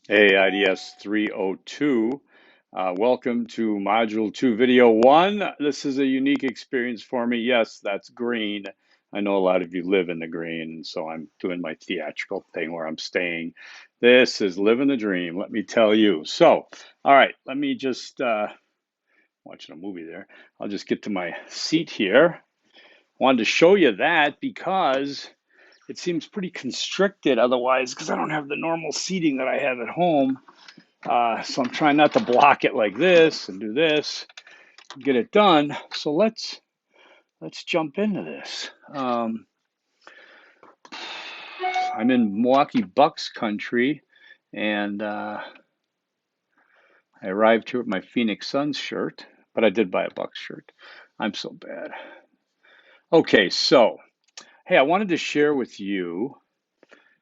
Hey, IDS 302. Welcome to Module 2, Video 1. This is a unique experience for me. Yes, that's green. I know a lot of you live in the green, so I'm doing my theatrical thing where I'm staying. This is living the dream, let me tell you. So, all right, let me just, watching a movie there. I'll just get to my seat here. Wanted to show you that because it seems pretty constricted otherwise, because I don't have the normal seating that I have at home. So I'm trying not to block it like this and do this, get it done. So let's jump into this. I'm in Milwaukee Bucks country, and I arrived here with my Phoenix Suns shirt, but I did buy a Bucks shirt. I'm so bad. Okay, so hey, I wanted to share with you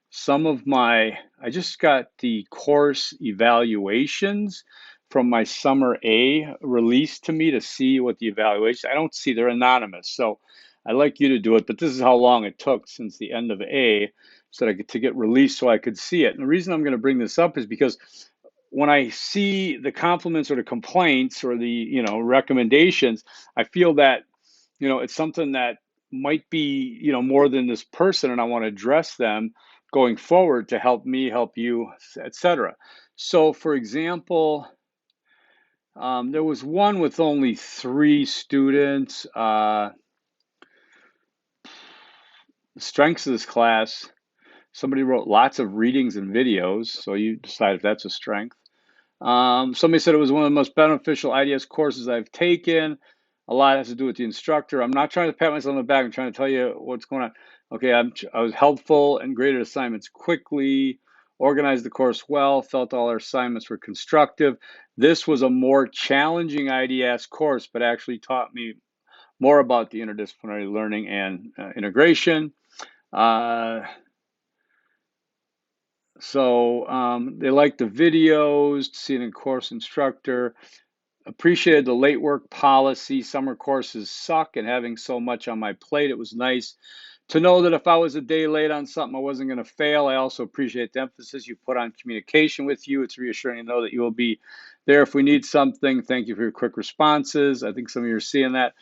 some of I just got the course evaluations from my summer A released to me to see what the evaluation. I don't see, they're anonymous. So I'd like you to do it, but this is how long it took since the end of A so that I get to get released so I could see it. And the reason I'm going to bring this up is because when I see the compliments or the complaints or the, recommendations, I feel that, it's something that might be, more than this person, and I want to address them going forward to help me, help you, etc. So, for example, there was one with only 3 students. The strengths of this class, somebody wrote lots of readings and videos, so you decide if that's a strength. Somebody said it was one of the most beneficial IDS courses I've taken. A lot has to do with the instructor. I'm not trying to pat myself on the back. I'm trying to tell you what's going on. Okay, I was helpful and graded assignments quickly, organized the course well, felt all our assignments were constructive. This was a more challenging IDS course, but actually taught me more about the interdisciplinary learning and integration. They liked the videos, seeing a course instructor, appreciated the late work policy. Summer courses suck, and having so much on my plate, it was nice to know that if I was a day late on something, I wasn't going to fail. I also appreciate the emphasis you put on communication with you. It's reassuring to know that you will be there if we need something. Thank you for your quick responses. I think some of you are seeing that.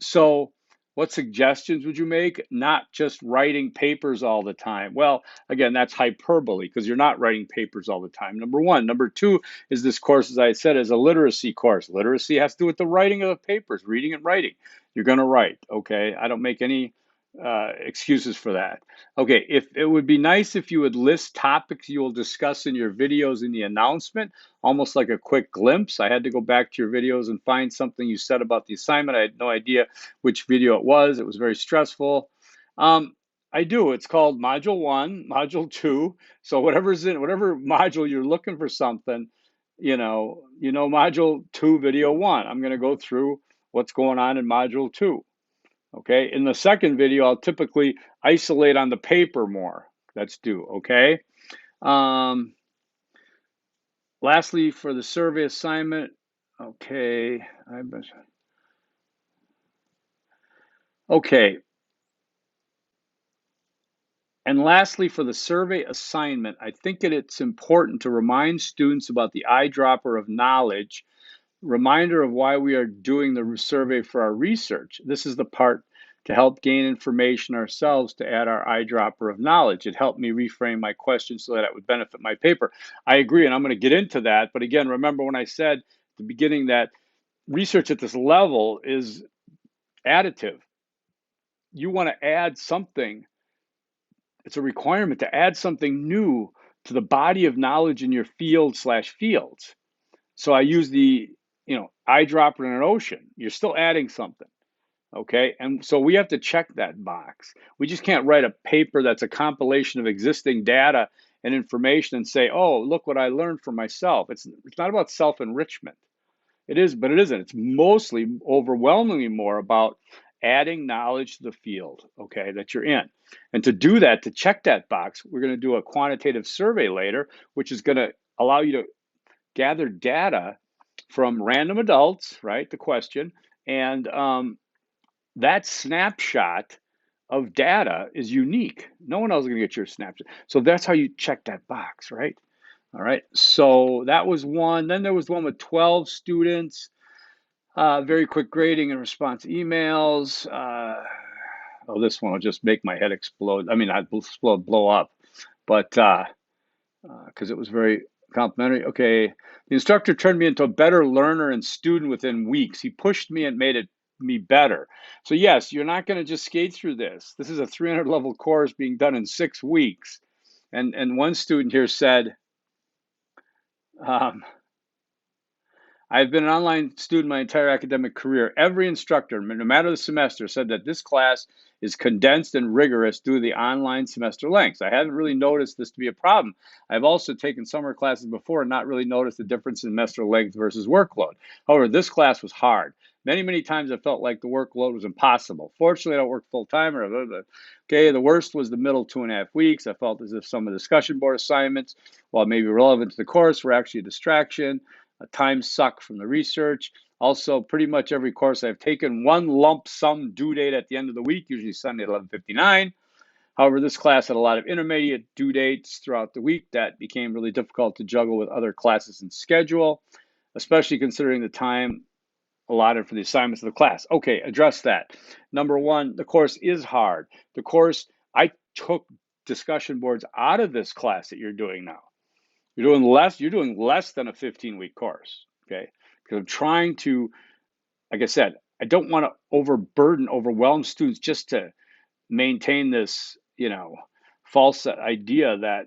So what suggestions would you make? Not just writing papers all the time. Well, again, that's hyperbole because you're not writing papers all the time. Number one. Number two is this course, as I said, is a literacy course. Literacy has to do with the writing of the papers, reading and writing. You're going to write, okay? I don't make any excuses for that. Okay, if it would be nice if you would list topics you will discuss in your videos in the announcement, almost like a quick glimpse. I had to go back to your videos and find something you said about the assignment. I had no idea which video it was. It was very stressful. I do. It's called Module 1, Module 2. So whatever's in whatever module you're looking for something, Module 2, Video 1. I'm going to go through what's going on in Module 2. Okay, in the second video, I'll typically isolate on the paper more. That's due, okay? Um, Lastly, for the survey assignment, okay, okay. And lastly, for the survey assignment, I think that it's important to remind students about the eyedropper of knowledge, reminder of why we are doing the survey for our research. This is the part to help gain information ourselves to add our eyedropper of knowledge. It helped me reframe my question so that it would benefit my paper. I agree, and I'm going to get into that. But again, remember when I said at the beginning that research at this level is additive. You want to add something. It's a requirement to add something new to the body of knowledge in your field/fields. So I use the, eyedropper in an ocean. You're still adding something. Okay, and so we have to check that box. We just can't write a paper that's a compilation of existing data and information and say, oh, look what I learned for myself. It's not about self-enrichment. It is, but it isn't. It's mostly, overwhelmingly more about adding knowledge to the field, okay, that you're in. And to do that, to check that box, we're going to do a quantitative survey later, which is going to allow you to gather data from random adults, right, the question, and that snapshot of data is unique. No one else is going to get your snapshot. So that's how you check that box, right? All right, so that was one. Then there was one with 12 students, very quick grading and response emails. Oh, this one will just make my head explode. I mean, I'd blow up, but because it was very complimentary. Okay, the instructor turned me into a better learner and student within weeks. He pushed me and made me better. So yes, you're not going to just skate through this. This is a 300 level course being done in 6 weeks. And one student here said, um, I've been an online student my entire academic career. Every instructor, no matter the semester, said that this class is condensed and rigorous due to the online semester lengths. I haven't really noticed this to be a problem. I've also taken summer classes before and not really noticed the difference in semester length versus workload. However, this class was hard. Many times I felt like the workload was impossible. Fortunately, I don't work full time. Okay, the worst was the middle 2.5 weeks. I felt as if some of the discussion board assignments, while maybe relevant to the course, were actually a distraction. A time suck from the research. Also, pretty much every course I've taken, one lump sum due date at the end of the week, usually Sunday at 11:59. However, this class had a lot of intermediate due dates throughout the week that became really difficult to juggle with other classes and schedule, especially considering the time allotted for the assignments of the class. Okay, address that. Number one, the course is hard. The course, I took discussion boards out of this class that you're doing now. You're doing less than a 15-week course, okay? Because I'm trying to, like I said, I don't want to overwhelm students just to maintain this, false idea that,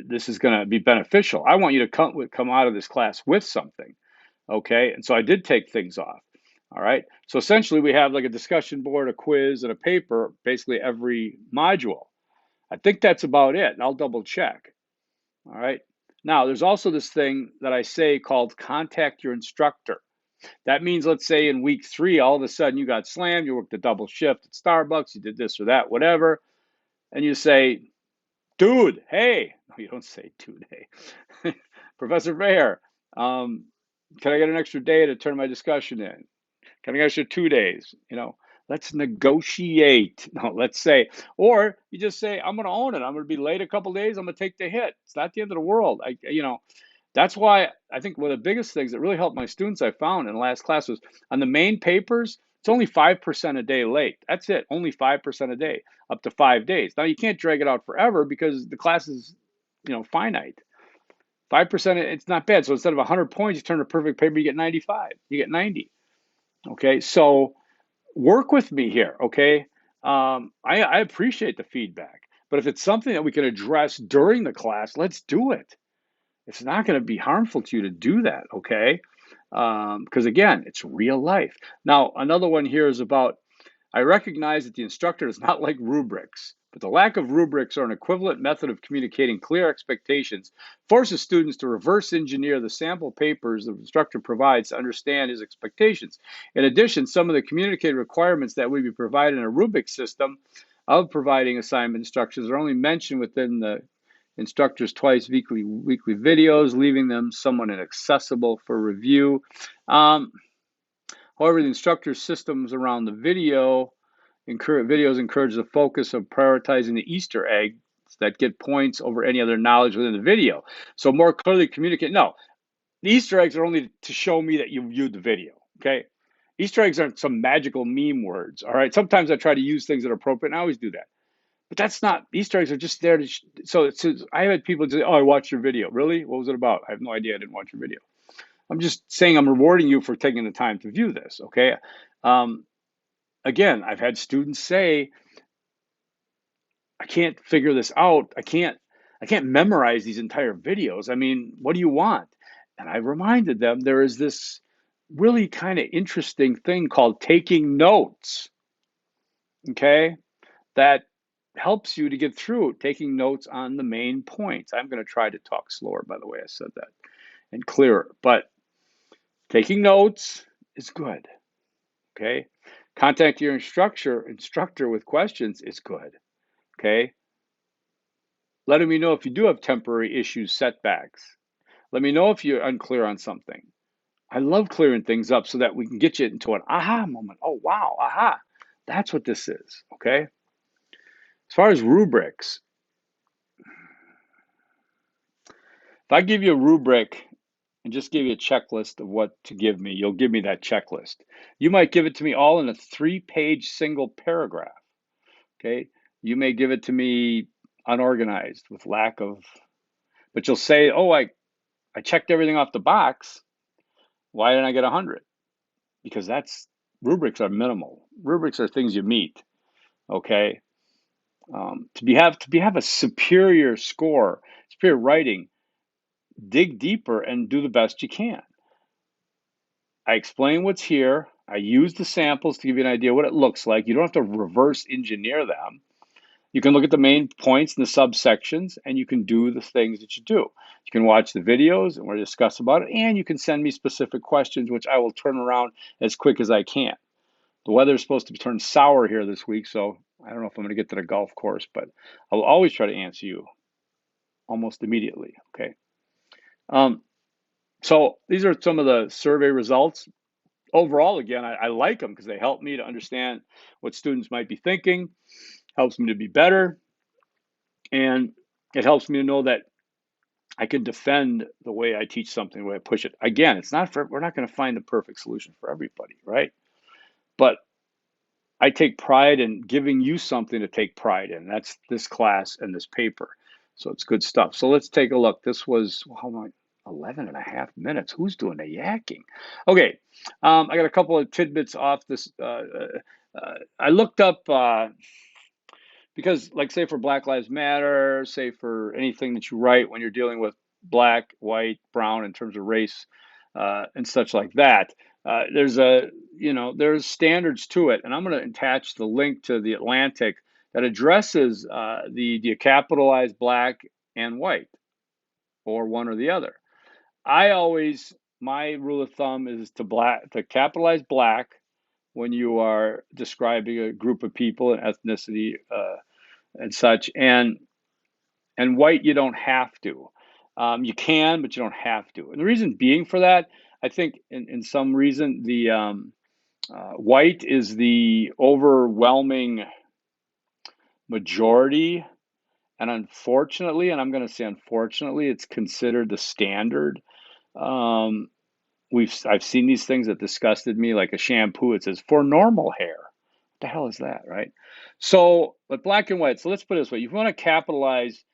this is going to be beneficial. I want you to come out of this class with something, okay? And so I did take things off. All right. So essentially we have like a discussion board, a quiz, and a paper, basically every module. I think that's about it. And I'll double check. All right. Now, there's also this thing that I say called contact your instructor. That means, let's say in week 3, all of a sudden you got slammed, you worked a double shift at Starbucks, you did this or that, whatever. And you say, dude, hey. No, you don't say, dude, hey. Professor Mayer, can I get an extra day to turn my discussion in? Can I get extra 2 days? Let's negotiate. No, let's say, or you just say, I'm going to own it. I'm going to be late a couple days. I'm going to take the hit. It's not the end of the world. That's why I think one of the biggest things that really helped my students I found in the last class was on the main papers, it's only 5% a day late. That's it, only 5% a day, up to 5 days. Now you can't drag it out forever because the class is, finite. 5%, it's not bad. So instead of 100 points, you turn a perfect paper, you get 95, you get 90. Okay, so work with me here, okay? I appreciate the feedback, but if it's something that we can address during the class, let's do it. It's not going to be harmful to you to do that, okay? Because again, it's real life. Now, another one here is about, I recognize that the instructor does not like rubrics, but the lack of rubrics or an equivalent method of communicating clear expectations forces students to reverse engineer the sample papers the instructor provides to understand his expectations. In addition, some of the communicated requirements that would be provided in a rubric system of providing assignment instructions are only mentioned within the instructors twice weekly videos, leaving them somewhat inaccessible for review. However, the instructor's systems around the videos encourage the focus of prioritizing the Easter eggs that get points over any other knowledge within the video. So more clearly communicate. No, the Easter eggs are only to show me that you viewed the video, okay? Easter eggs aren't some magical meme words, all right? Sometimes I try to use things that are appropriate, and I always do that. But that's not, Easter eggs are just there to, so I had people say, oh, I watched your video. Really? What was it about? I have no idea. I didn't watch your video. I'm just saying I'm rewarding you for taking the time to view this, okay? Again, I've had students say, I can't figure this out. I can't memorize these entire videos. I mean, what do you want? And I reminded them there is this really kind of interesting thing called taking notes, okay? That helps you to get through taking notes on the main points. I'm going to try to talk slower, by the way, I said that, and clearer. But taking notes is good, okay? Contact your instructor with questions is good, okay? Letting me know if you do have temporary issues, setbacks. Let me know if you're unclear on something. I love clearing things up so that we can get you into an aha moment. Oh, wow, aha, that's what this is, okay? As far as rubrics, If I give you a rubric and just give you a checklist of what to give me, you'll give me that checklist. You might give it to me all in a 3-page single paragraph. Okay. You may give it to me unorganized with lack of, but you'll say, oh, I checked everything off the box. Why didn't I get 100? Because that's rubrics are minimal. Rubrics are things you meet. Okay. To have a superior score, superior writing, dig deeper and do the best you can. I explain what's here. I use the samples to give you an idea what it looks like. You don't have to reverse engineer them. You can look at the main points in the subsections and you can do the things that you do. You can watch the videos and we'll discuss about it, and you can send me specific questions, which I will turn around as quick as I can. The weather is supposed to turn sour here this week, so I don't know if I'm going to get to the golf course, but I'll always try to answer you almost immediately. Okay. So these are some of the survey results. Overall, again, I like them because they help me to understand what students might be thinking, helps me to be better, and it helps me to know that I can defend the way I teach something, the way I push it. Again, it's not for, we're not going to find the perfect solution for everybody, right? But I take pride in giving you something to take pride in. That's this class and this paper. So it's good stuff. So let's take a look. This was, how long? 11 and a half minutes. Who's doing the yakking? Okay. I got a couple of tidbits off this. I looked up, because like say for Black Lives Matter, say for anything that you write when you're dealing with black, white, brown in terms of race, and such like that, there's standards to it, and I'm going to attach the link to the Atlantic that addresses do you capitalize black and white or one or the other. My rule of thumb is to capitalize black when you are describing a group of people and ethnicity, and such, and white you don't have to. You can, but you don't have to. And the reason being for that, I think in some reason the white is the overwhelming majority, and unfortunately, and I'm going to say unfortunately, it's considered the standard. Um, I've seen these things that disgusted me, like a shampoo. It says for normal hair. What the hell is that, right? So, but black and white. So let's put it this way: if you want to capitalize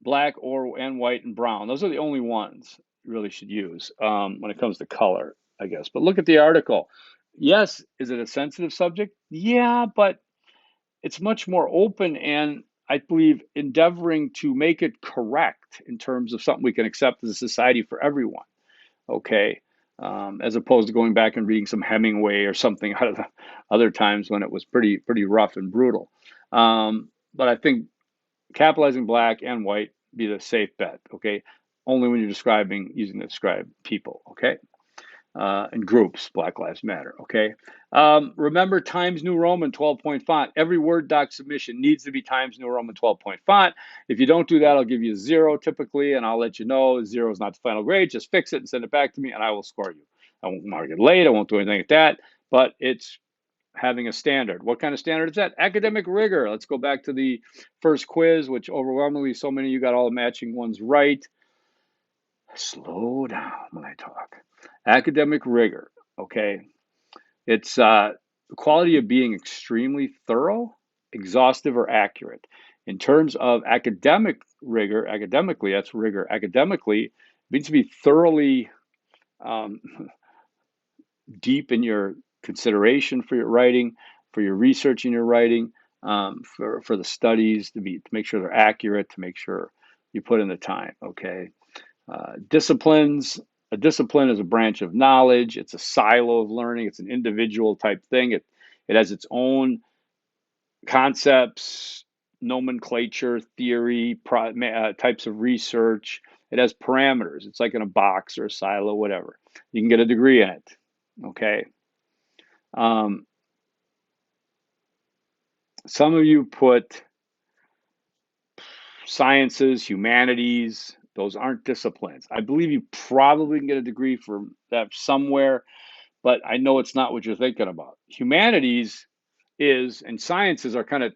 black and white and brown, those are the only ones you really should use when it comes to color, I guess. But look at the article. Yes, is it a sensitive subject? Yeah, but it's much more open, and I believe endeavoring to make it correct in terms of something we can accept as a society for everyone. Okay. As opposed to going back and reading some Hemingway or something out of the other times when it was pretty rough and brutal. But I think capitalizing black and white be the safe bet. Okay, only when you're using to describe people. Okay, and groups. Black Lives Matter. Okay. Remember Times New Roman 12-point font. Every Word doc submission needs to be Times New Roman 12-point font. If you don't do that, I'll give you 0 typically, and I'll let you know 0 is not the final grade. Just fix it and send it back to me, and I will score you. I won't mark it late. I won't do anything like that. But it's having a standard. What kind of standard is that? Academic rigor. Let's go back to the first quiz, which overwhelmingly so many of you got all the matching ones right. Slow down when I talk. Academic rigor. Okay. It's the quality of being extremely thorough, exhaustive, or accurate. In terms of academic rigor, academically, that's rigor. Academically, it means to be thoroughly um, deep in your consideration for your writing, for your research in your writing, for the studies to make sure they're accurate, to make sure you put in the time. Okay. Disciplines. A discipline is a branch of knowledge. It's a silo of learning. It's an individual type thing. It has its own concepts, nomenclature, theory, types of research. It has parameters. It's like in a box or a silo, whatever. You can get a degree in it. Okay. Some of you put sciences, humanities. Those aren't disciplines. I believe you probably can get a degree for that somewhere, but I know it's not what you're thinking about. Humanities and sciences are kind of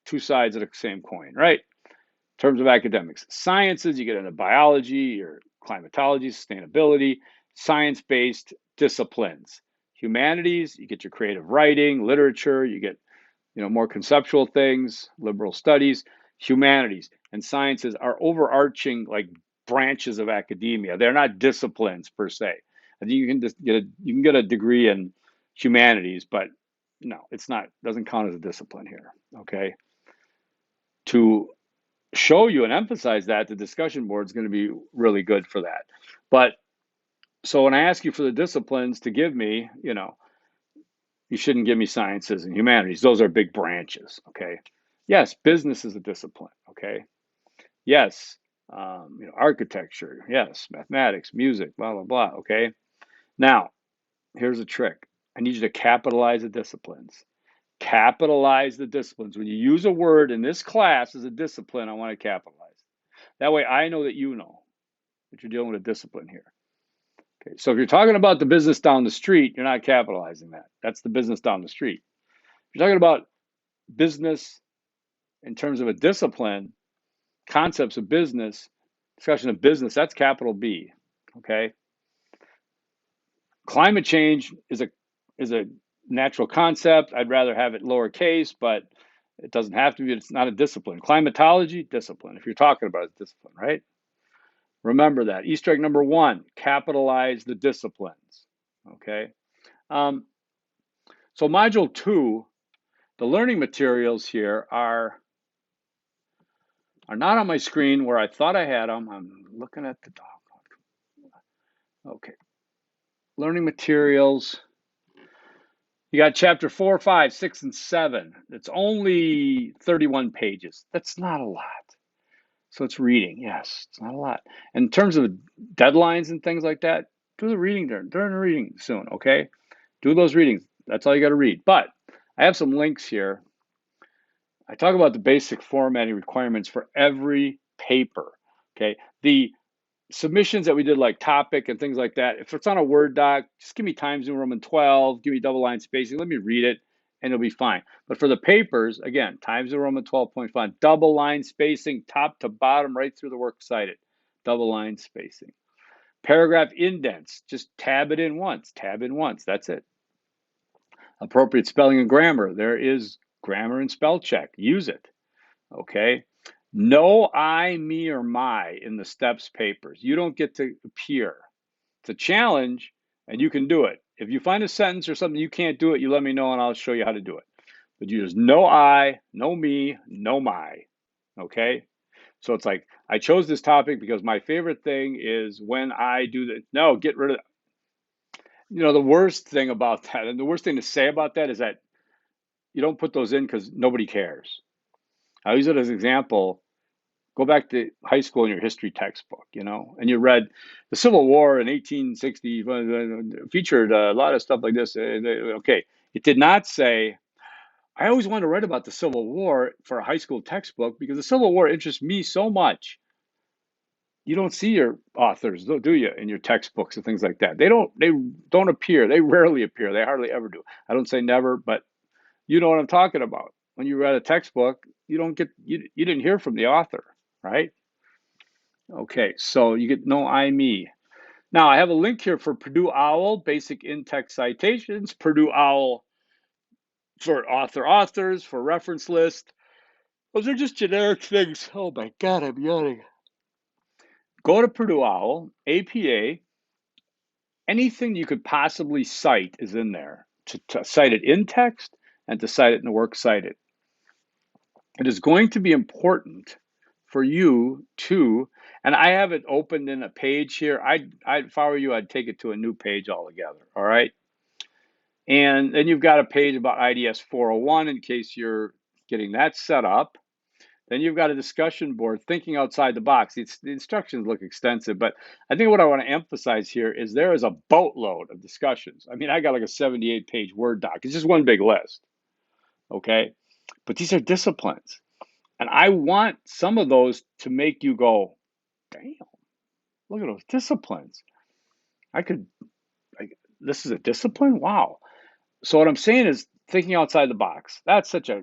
two sides of the same coin, right? In terms of academics. Sciences, you get into biology, your climatology, sustainability, science-based disciplines. Humanities, you get your creative writing, literature, you get more conceptual things, liberal studies. Humanities and sciences are overarching like branches of academia. They're not disciplines per se. I think you can just get a degree in humanities, but no, it's not, doesn't count as a discipline here. Okay. To show you and emphasize that, the discussion board is going to be really good for that. But so when I ask you for the disciplines to give me, you shouldn't give me sciences and humanities. Those are big branches. Okay. Yes, business is a discipline. Okay. Yes, architecture. Yes, mathematics, music, blah, blah, blah. Okay. Now, here's a trick. I need you to capitalize the disciplines. Capitalize the disciplines. When you use a word in this class as a discipline, I want to capitalize. That way I know that you know that you're dealing with a discipline here. Okay, so if you're talking about the business down the street, you're not capitalizing that. That's the business down the street. If you're talking about business in terms of a discipline, concepts of business, discussion of business, that's capital B. Okay. Climate change is a natural concept. I'd rather have it lowercase, but it doesn't have to be. It's not a discipline. Climatology, discipline. If you're talking about a discipline, right? Remember that. Easter egg number 1, capitalize the disciplines. Okay. So module 2, the learning materials here are not on my screen where I thought I had them. I'm looking at the dog. Okay. Learning materials. You got chapter 4, 5, 6, and 7. It's only 31 pages. That's not a lot. So it's reading. Yes, it's not a lot. In terms of deadlines and things like that, do the reading during the reading soon, okay? Do those readings. That's all you got to read. But I have some links here. I talk about the basic formatting requirements for every paper, okay? The submissions that we did, like topic and things like that, if it's on a Word doc, just give me Times New Roman 12, give me double line spacing, let me read it, and it'll be fine. But for the papers, again, Times New Roman 12 point font, double line spacing, top to bottom, right through the works cited, double line spacing. Paragraph indents, just tab it in once, that's it. Appropriate spelling and grammar, there is grammar and spell check, use it, okay? No I, me, or my in the steps papers. You don't get to appear. It's a challenge, and you can do it. If you find a sentence or something you can't do it, you let me know, and I'll show you how to do it. But you just no I, no me, no my. Okay? So it's like, I chose this topic because my favorite thing is when I do the, no, get rid of that. The worst thing about that, and the worst thing to say about that is that you don't put those in because nobody cares. I'll use it as an example. Go back to high school in your history textbook, and you read the Civil War in 1860, featured a lot of stuff like this. Okay, it did not say, I always wanted to write about the Civil War for a high school textbook because the Civil War interests me so much. You don't see your authors, do you, in your textbooks and things like that. They don't appear. They rarely appear. They hardly ever do. I don't say never, but you know what I'm talking about. When you read a textbook, you didn't hear from the author, right? Okay, so you get no I, me. Now I have a link here for Purdue OWL, basic in-text citations, Purdue OWL for authors, for reference list. Those are just generic things. Oh my God, I'm yawning. Go to Purdue OWL, APA, anything you could possibly cite is in there, to cite it in text and to cite it in the works cited. It is going to be important for you to, and I have it opened in a page here. If I were you, I'd take it to a new page altogether, all right? And then you've got a page about IDS 401 in case you're getting that set up. Then you've got a discussion board, thinking outside the box. The instructions look extensive, but I think what I want to emphasize here is there is a boatload of discussions. I mean, I got like a 78-page Word doc. It's just one big list, okay? But these are disciplines. And I want some of those to make you go, damn, look at those disciplines. This is a discipline? Wow. So what I'm saying is thinking outside the box. That's such a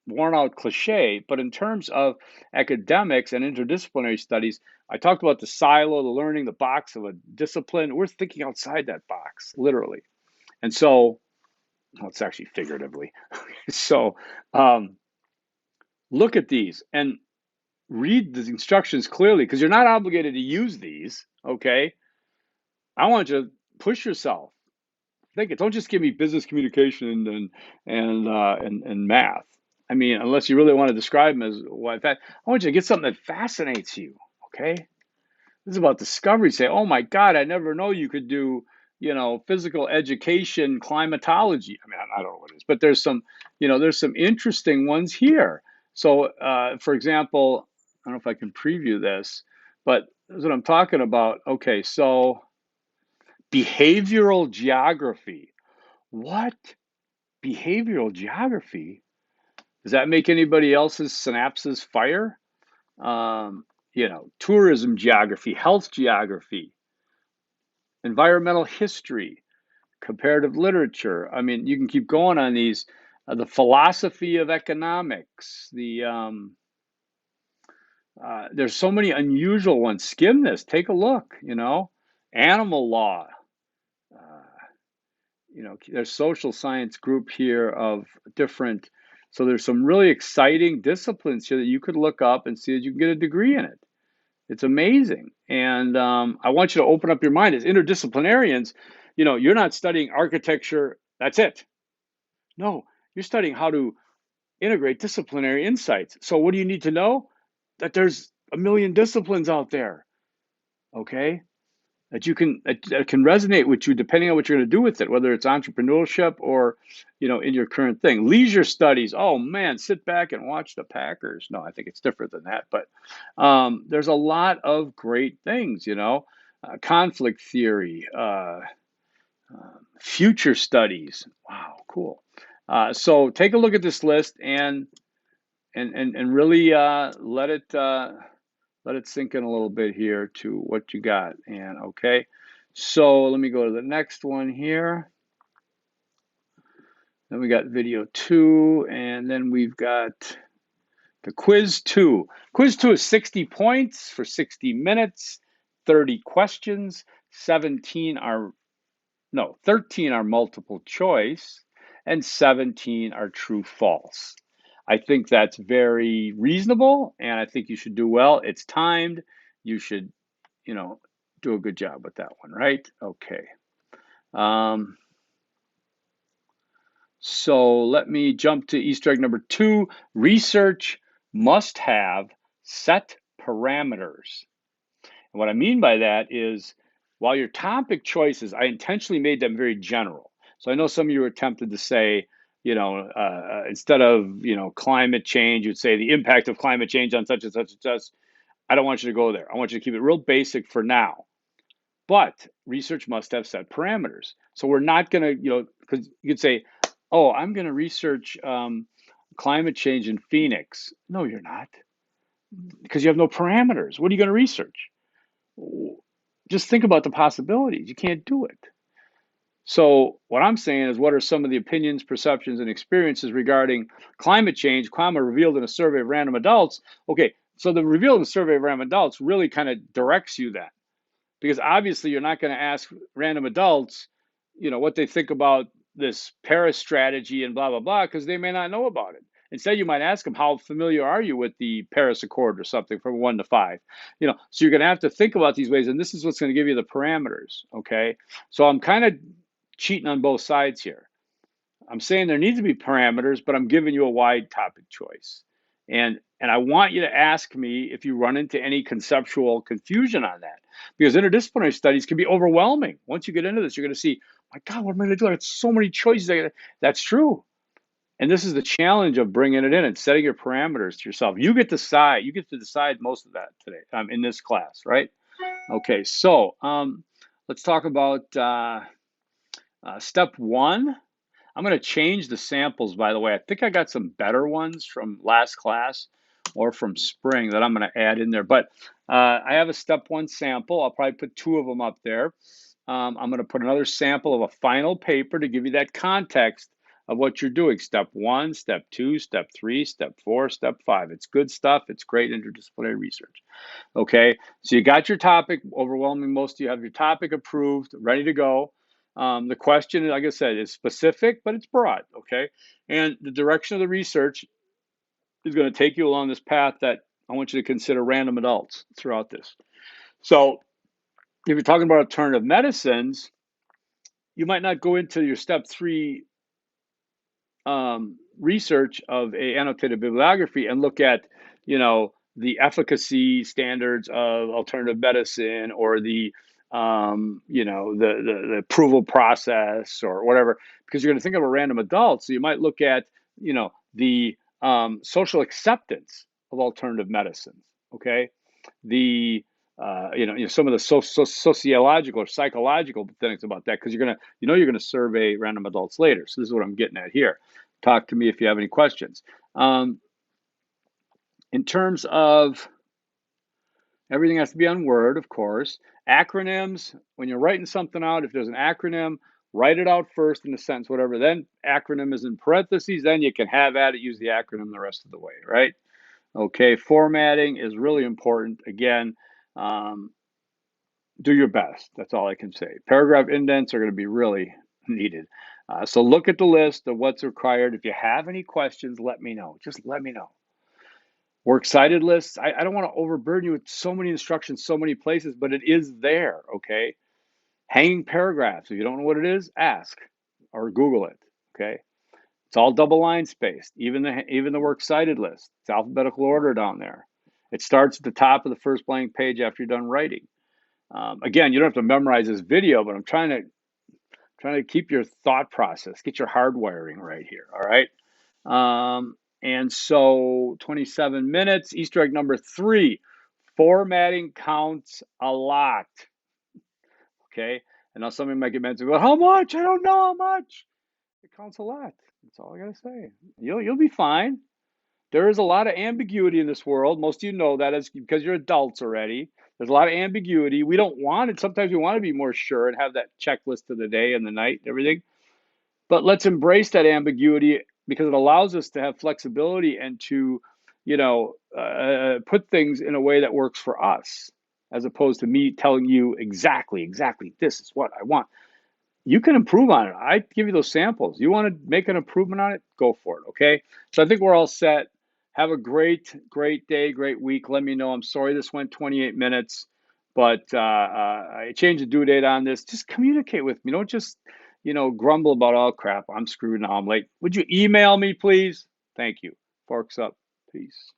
worn out cliche, but in terms of academics and interdisciplinary studies, I talked about the silo, the learning, the box of a discipline. We're thinking outside that box, literally. And so, well, it's actually figuratively. So, look at these and read the instructions clearly because you're not obligated to use these. Okay. I want you to push yourself. Think it. Don't just give me business communication and math. I mean, unless you really want to describe them as what that. I want you to get something that fascinates you. Okay. This is about discovery. Say, oh my God, I never know you could do, physical education, climatology. I mean, I don't know what it is, but there's some interesting ones here. So, for example, I don't know if I can preview this, but this is what I'm talking about. Okay, so behavioral geography. What? Behavioral geography? Does that make anybody else's synapses fire? Tourism geography, health geography, environmental history, comparative literature. I mean, you can keep going on these. The philosophy of economics. There's so many unusual ones. Skim this. Take a look. Animal law. Uh, there's social science group here of different. So there's some really exciting disciplines here that you could look up and see if you can get a degree in it. It's amazing. And I want you to open up your mind as interdisciplinarians. You're not studying architecture, that's it. No, you're studying how to integrate disciplinary insights. So, what do you need to know? That there's a million disciplines out there, okay? That can resonate with you depending on what you're going to do with it, whether it's entrepreneurship or in your current thing. Leisure studies, oh man, sit back and watch the Packers. No, I think it's different than that, but there's a lot of great things. Conflict theory, future studies. Wow, cool. So take a look at this list and really let it sink in a little bit here to what you got. And okay, so let me go to the next one here. Then we got video 2, and then we've got the quiz 2. Quiz 2 is 60 points for 60 minutes, 30 questions, 13 are multiple choice, and 17 are true false. I think that's very reasonable, and I think you should do well. It's timed. You should, do a good job with that one, right? Okay. So let me jump to Easter egg number 2. Research must have set parameters. And what I mean by that is, while your topic choices, I intentionally made them very general. So I know some of you are tempted to say, instead of, climate change, you'd say the impact of climate change on such and such and such. I don't want you to go there. I want you to keep it real basic for now. But research must have set parameters. So we're not going to, because you could say, oh, I'm going to research climate change in Phoenix. No, you're not, because you have no parameters. What are you going to research? Just think about the possibilities. You can't do it. So what I'm saying is, what are some of the opinions, perceptions, and experiences regarding climate change, revealed in a survey of random adults? Okay, so the revealed in a survey of random adults really kind of directs you then, because obviously you're not going to ask random adults, what they think about this Paris strategy and blah, blah, blah, because they may not know about it. Instead, you might ask them, how familiar are you with the Paris Accord or something from 1 to 5? So you're going to have to think about these ways, and this is what's going to give you the parameters, okay? So I'm kind of cheating on both sides here. I'm saying there needs to be parameters, but I'm giving you a wide topic choice. And I want you to ask me if you run into any conceptual confusion on that, because interdisciplinary studies can be overwhelming. Once you get into this, you're going to see, my God, what am I going to do? I got so many choices. That's true. And this is the challenge of bringing it in and setting your parameters to yourself. You get to decide. You get to decide most of that today in this class, right? Okay, so let's talk about step 1. I'm going to change the samples, by the way. I think I got some better ones from last class or from spring that I'm going to add in there. But I have a step 1 sample. I'll probably put 2 of them up there. I'm going to put another sample of a final paper to give you that context of what you're doing. Step 1, step 2, step 3, step 4, step 5. It's good stuff. It's great interdisciplinary research. Okay, so you got your topic. Overwhelming, most of you have your topic approved, ready to go. The question, like I said, is specific, but it's broad. Okay, and the direction of the research is going to take you along this path that I want you to consider random adults throughout this. So if you're talking about alternative medicines, you might not go into your step 3 research of a annotated bibliography and look at, the efficacy standards of alternative medicine or the approval process or whatever, because you're going to think of a random adult. So you might look at, the social acceptance of alternative medicines. Okay, the some of the sociological or psychological things about that, because you're gonna survey random adults later. So this is what I'm getting at here. Talk to me if you have any questions. In terms of everything has to be on Word, of course. Acronyms, when you're writing something out, if there's an acronym, write it out first in a sentence, whatever. Then acronym is in parentheses. Then you can have at it, use the acronym the rest of the way, right? Okay, formatting is really important. Again, do your best. That's all I can say. Paragraph indents are going to be really needed. So look at the list of what's required. If you have any questions, let me know. Just let me know. Works cited lists. I don't want to overburden you with so many instructions, so many places, but it is there, okay? Hanging paragraphs. If you don't know what it is, ask or Google it, okay? It's all double line spaced, even the works cited list. It's alphabetical order down there. It starts at the top of the first blank page after you're done writing. Again, you don't have to memorize this video, but I'm trying to keep your thought process, get your hardwiring right here, all right? And so 27 minutes, Easter egg number 3, formatting counts a lot, okay? And now somebody might get mad and go, how much? I don't know how much. It counts a lot. That's all I gotta say. You'll be fine. There is a lot of ambiguity in this world. Most of you know that is because you're adults already. There's a lot of ambiguity. We don't want it. Sometimes we want to be more sure and have that checklist of the day and the night and everything. But let's embrace that ambiguity because it allows us to have flexibility and to, put things in a way that works for us, as opposed to me telling you exactly, this is what I want. You can improve on it. I give you those samples. You want to make an improvement on it? Go for it. Okay. So I think we're all set. Have a great, great day, great week. Let me know. I'm sorry this went 28 minutes, but I changed the due date on this. Just communicate with me. Don't just, grumble about, oh crap, I'm screwed now, I'm late. Would you email me, please? Thank you. Forks up. Peace.